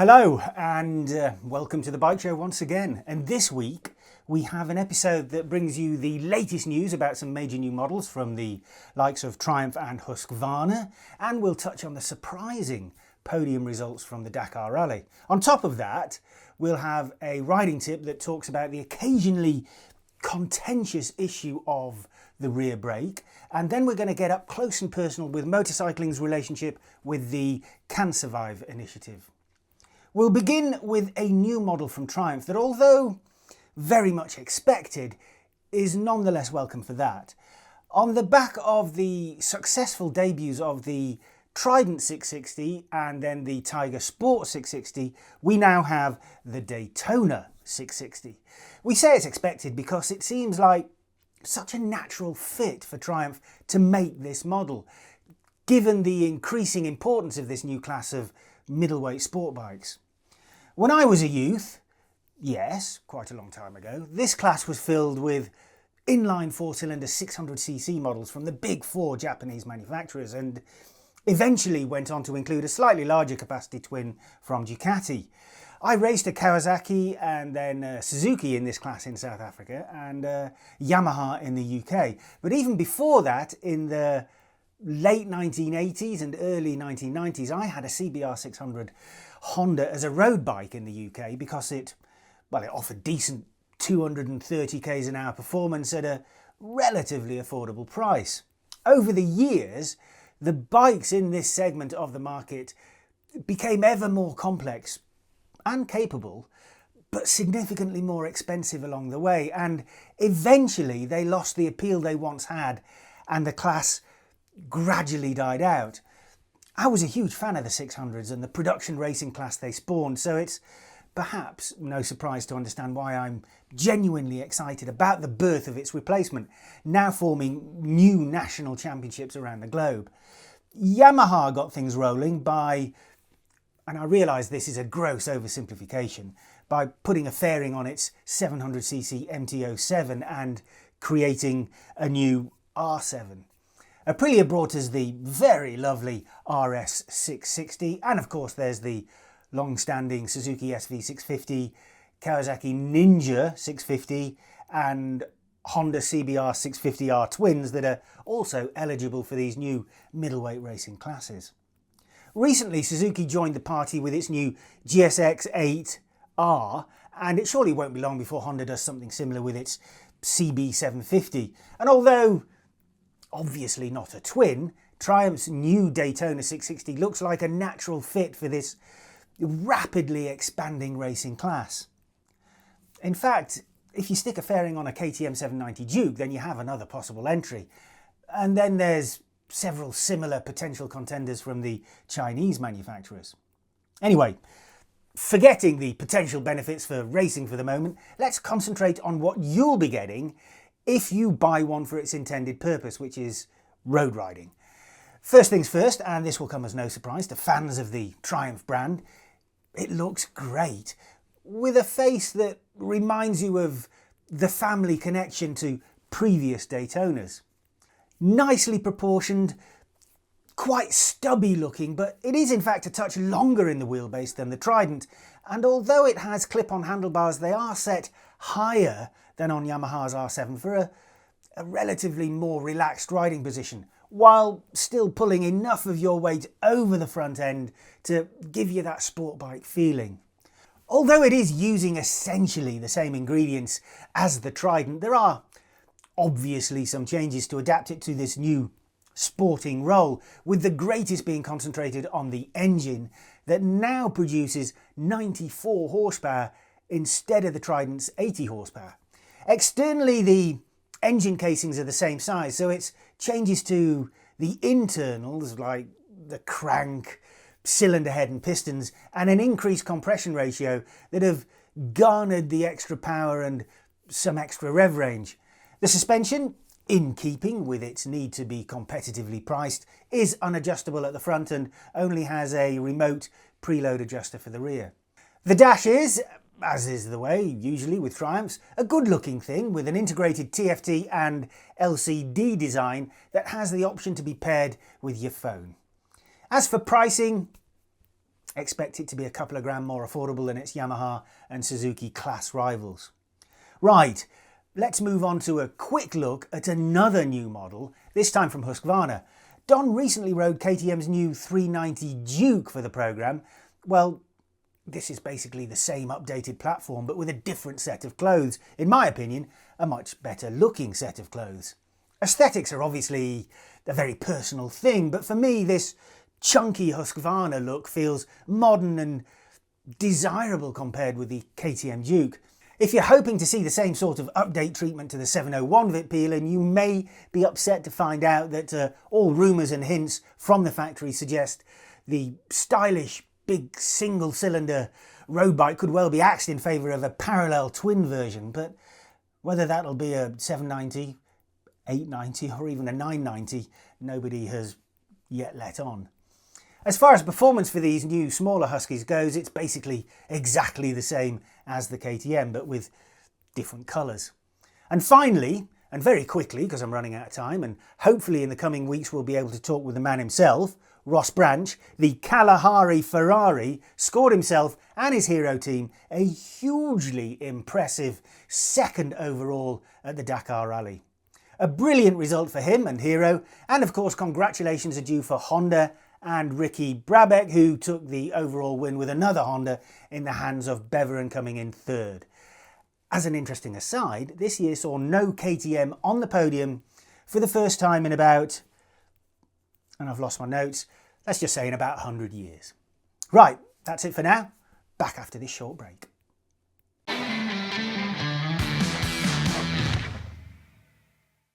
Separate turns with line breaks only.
Hello and welcome to the Bike Show once again. And this week we have an episode that brings you the latest news about some major new models from the likes of Triumph and Husqvarna, and we'll touch on the surprising podium results from the Dakar Rally. On top of that, we'll have a riding tip that talks about the occasionally contentious issue of the rear brake, and then we're going to get up close and personal with motorcycling's relationship with the Can Survive initiative. We'll begin with a new model from Triumph that, although very much expected, is nonetheless welcome for that. On the back of the successful debuts of the Trident 660 and then the Tiger Sport 660, we now have the Daytona 660. We say it's expected because it seems like such a natural fit for Triumph to make this model, given the increasing importance of this new class of middleweight sport bikes. When I was a youth, yes, quite a long time ago, this class was filled with inline four-cylinder 600cc models from the big four Japanese manufacturers, and eventually went on to include a slightly larger capacity twin from Ducati. I raced a Kawasaki and then Suzuki in this class in South Africa, and Yamaha in the UK. But even before that, in the late 1980s and early 1990s, I had a CBR 600 Honda as a road bike in the UK because it offered decent 230 k's an hour performance at a relatively affordable price. Over the years, the bikes in this segment of the market became ever more complex and capable, but significantly more expensive along the way, and eventually they lost the appeal they once had and the class gradually died out. I was a huge fan of the 600s and the production racing class they spawned, so it's perhaps no surprise to understand why I'm genuinely excited about the birth of its replacement, now forming new national championships around the globe. Yamaha got things rolling by, and I realise this is a gross oversimplification, by putting a fairing on its 700cc MT-07 and creating a new R7. Aprilia brought us the very lovely RS 660, and of course there's the long-standing Suzuki SV650, Kawasaki Ninja 650 and Honda CBR 650R twins that are also eligible for these new middleweight racing classes. Recently, Suzuki joined the party with its new GSX-8R, and it surely won't be long before Honda does something similar with its CB750. And although obviously not a twin, Triumph's new Daytona 660 looks like a natural fit for this rapidly expanding racing class. In fact, if you stick a fairing on a KTM 790 Duke, then you have another possible entry. And then there's several similar potential contenders from the Chinese manufacturers. Anyway, forgetting the potential benefits for racing for the moment, let's concentrate on what you'll be getting if you buy one for its intended purpose, which is road riding. First things first, and this will come as no surprise to fans of the Triumph brand, it looks great, with a face that reminds you of the family connection to previous Daytonas. Nicely proportioned, quite stubby looking, but it is in fact a touch longer in the wheelbase than the Trident, and although it has clip-on handlebars, they are set higher than on Yamaha's R7 for a relatively more relaxed riding position, while still pulling enough of your weight over the front end to give you that sport bike feeling. Although it is using essentially the same ingredients as the Trident, there are obviously some changes to adapt it to this new sporting role, with the greatest being concentrated on the engine that now produces 94 horsepower instead of the Trident's 80 horsepower. Externally, the engine casings are the same size, so it's changes to the internals like the crank, cylinder head and pistons, and an increased compression ratio that have garnered the extra power and some extra rev range. The suspension, in keeping with its need to be competitively priced, is unadjustable at the front and only has a remote preload adjuster for the rear. The dash is, as is the way usually with Triumphs, a good looking thing with an integrated TFT and LCD design that has the option to be paired with your phone. As for pricing, expect it to be a couple of grand more affordable than its Yamaha and Suzuki class rivals. Right, let's move on to a quick look at another new model, this time from Husqvarna. Don recently rode KTM's new 390 Duke for the programme. Well, this is basically the same updated platform, but with a different set of clothes. In my opinion, a much better looking set of clothes. Aesthetics are obviously a very personal thing, but for me, this chunky Husqvarna look feels modern and desirable compared with the KTM Duke. If you're hoping to see the same sort of update treatment to the 701 Vit Peeler, you may be upset to find out that all rumours and hints from the factory suggest the stylish big single-cylinder road bike could well be axed in favour of a parallel twin version, but whether that'll be a 790, 890 or even a 990, nobody has yet let on. As far as performance for these new smaller Huskies goes, it's basically exactly the same as the KTM, but with different colours. And finally, and very quickly, because I'm running out of time, and hopefully in the coming weeks we'll be able to talk with the man himself, Ross Branch, the Kalahari Ferrari, scored himself and his hero team a hugely impressive second overall at the Dakar Rally. A brilliant result for him and hero, and of course congratulations are due for Honda and Ricky Brabeck, who took the overall win with another Honda in the hands of Beveren coming in third. As an interesting aside, this year saw no KTM on the podium for the first time in about, and I've lost my notes, let's just say in about 100 years. Right, that's it for now. Back after this short break.